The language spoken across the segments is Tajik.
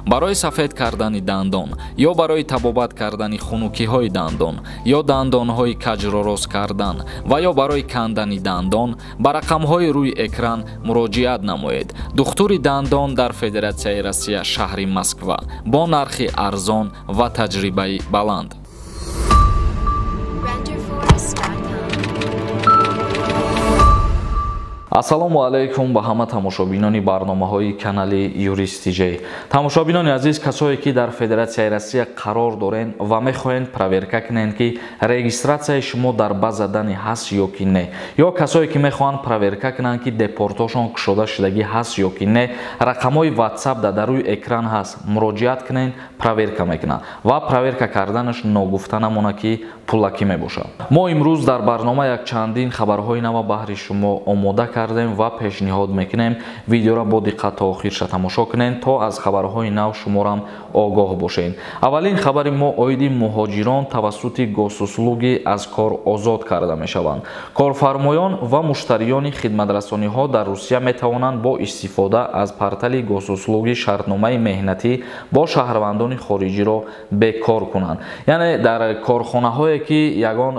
барои сафед кардани дандон ё барои табобат кардани хунукиҳои дандон ё дандонҳои каҷро рост кардан ва ё барои кандани дандон ба рақамҳои рӯи экран муроҷиат намоед. духтури дандон дар Федератсияи Россия шаҳри Москва бо нархи арзон ва таҷрибаи баланд. ассалому алайкум ба ҳама тамошобинони барномаҳои канали Юристи Ҷ. Тамошобинони азиз, касое ки дар Федератсияи Россия қарор дорен ва мехоҳед проверка кунед ки регистратсияи шумо дар база дани ҳаст ё ки не, ё касое ки мехоҳанд проверка кунанд ки депортошон кушода шудагӣ ҳаст ё ки не, рақамҳои WhatsApp дар рӯи экран ҳаст, муроҷиат кунед, проверка мекунанд ва проверка карданаш ногуфта намона ки пулакӣ мебошад. мо имрӯз дар барнома як чандин хабарҳои нав баҳри шумо омода кардем ва пешниҳод мекунем видеоро бо диққат то охирша тамошо кунед то аз хабарҳои нав шуморам огоҳ бошед. аввалин хабари мо оиди муҳоҷирон тавассути госуслуги аз кор озод карда мешаванд. корфармоён ва муштариёни хидматрасониҳо дар Русия метавонанд бо истифода аз портали госуслуги шартномаи меҳнатӣ бо шаҳрвандони хориҷиро бекор кунанд. яъне дар корхонаҳое ки ягон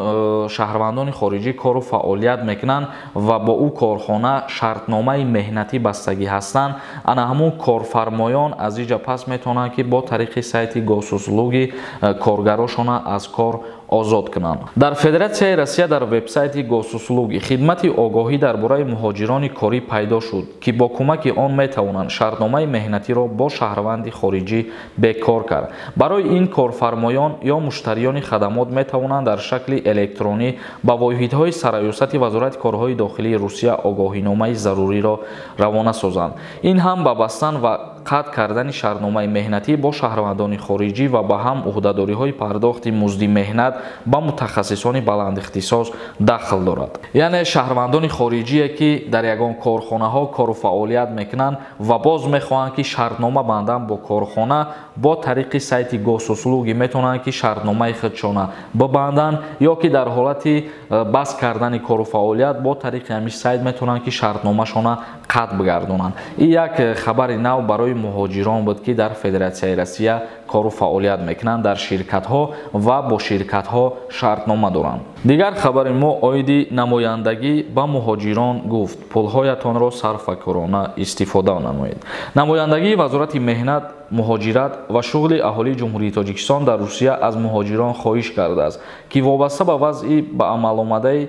шаҳрвандони хориҷӣ кору фаъолият мекунанд ва бо ӯ корхона шартномаи меҳнатӣ бастагӣ ҳастанд, ана ҳамун корфармоён аз инҷа пас метавонанд ки бо тариқи сайти госуслуги коргарошона аз кор озод кунанд. дар Федератсияи Россия дар вебсайти госуслуги хидмати огоҳӣ дар бораи муҳоҷирони корӣ пайдо шуд ки бо кӯмаки он метавонанд шартномаи меҳнатиро бо шаҳрванди хориҷӣ бекор кард. барои ин корфармоён ё муштариёни хадамот метавонанд дар шакли электронӣ ба воҳидҳои сароёсати вазорати корҳои дохилии Русия огоҳиномаи заруриро равона созанд. ин ҳам ба бастан ва қатъ кардани шаҳрномаи меҳнатӣ бо шаҳрвандони хориҷӣ ва ба ҳам уҳдадориҳои пардохти музди меҳнат ба мутахассисони баландихтисос дахл дорад. яъне шаҳрвандони хориҷие ки дар ягон корхонаҳо кору фаъолият мекунанд ва боз мехоҳанд ки шартнома бандан бо корхона, бо тариқи сайти госуслуги метавонанд ки шартномаи худшона бибанданд ё ки дар ҳолати бас кардани кору фаъолият бо тариқи ҳамин сайт метавонанд ки шартномашона қатъ бигардонанд. ин як хабари нав барои муҳоҷирон буд ки дар Федератсияи Россия кору фаъолият мекунанд, дар ширкатҳо ва бо ширкатҳо шартнома доранд. дигар хабари мо оиди намояндагӣ ба муҳоҷирон гуфт пулҳоятонро сарфакорона истифода намоед. намояндагии вазорати меҳнат, муҳоҷират ва шуғли аҳолии ҷумҳурии Тоҷикистон дар Русия аз муҳоҷирон хоҳиш кардааст ки вобаста ба вазъи ба амаломадаи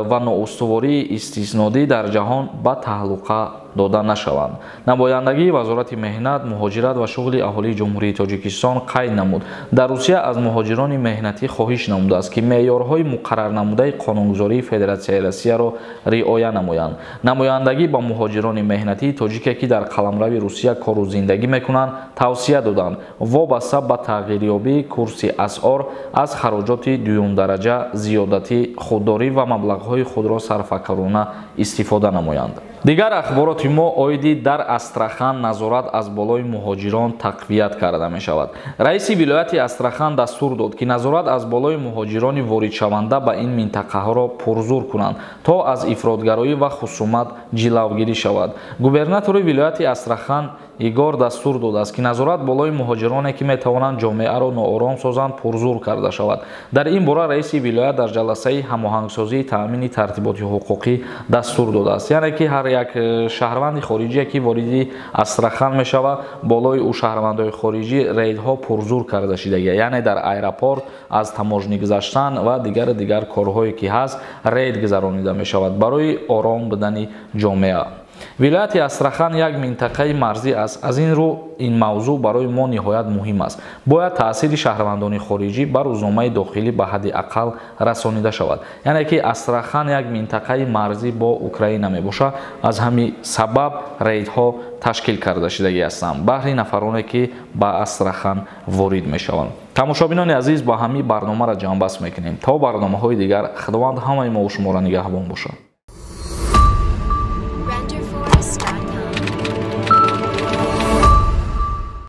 ва ноустувории истиснодӣ дар ҷаҳон ба таҳлуқа дода нашаванд. намояндагии вазорати меҳнат, муҳоҷират ва шуғли аҳолии ҷумҳурии Тоҷикистон қайд намуд. дар Русия аз муҳоҷирони меҳнатӣ хоҳиш намудааст ки меъёрҳои муқаррарнамудаи қонунгузории Федератсияи Россияро риоя намоянд. намояндагӣ ба муҳоҷирони меҳнатии тоҷике ки дар қаламрави Русия кору зиндагӣ мекунанд тавсия доданд вобаста ба тағйирёбии курси асъор аз хароҷоти дуюмдараҷа зиёдатӣ худдорӣ ва маблағҳои худро сарфакорона истифода намоянд. дигар ахбороти мо оиди дар Астрахан назорат аз болои муҳоҷирон тақвият карда мешавад. раиси вилояти Астрахан дастур дод ки назорат аз болои муҳоҷирони воридшаванда ба ин минтақаҳоро пурзур кунанд то аз ифротгароӣ ва хусумат ҷилавгирӣ шавад. губернатори вилояти Астрахан Игор дастур додааст ки назорат болои муҳоҷироне ки метавонанд ҷомеаро ноором созанд пурзур карда шавад. дар ин бора раиси вилоят дар ҷаласаи ҳамоҳангсозии таъмини тартиботи ҳуқуқӣ дастур додааст, яъне ки ҳар як шаҳрванди хориҷие ки вориди Астрахан мешавад болои ӯ шаҳрвандои хориҷӣ рейдҳо пурзур карда шудагия, яъне дар аэропорт аз таможнӣ гузаштан ва дигар корҳое ки ҳаст рейд гузаронида мешавад барои ором будани ҷомеа. вилояти Астрахан як минтақаи марзӣ аст. аз ин рӯ ин мавзӯъ барои мо ниҳоят муҳим аст. бояд таъсири шаҳрвандони хориҷӣ ба рӯзномаи дохилӣ ба ҳадди ақал расонида шавад, яъне ки Астрахан як минтақаи марзӣ бо Украина мебошад. аз ҳамин сабаб рейдҳо ташкил карда шудагӣ ҳастанд баҳри нафароне ки ба Астрахан ворид мешаванд. тамошобинони азиз, ба ҳамин барномаро ҷамъбаст мекунем. то барномаҳои дигар худованд ҳамаи мо шуморо нигаҳбон бошад.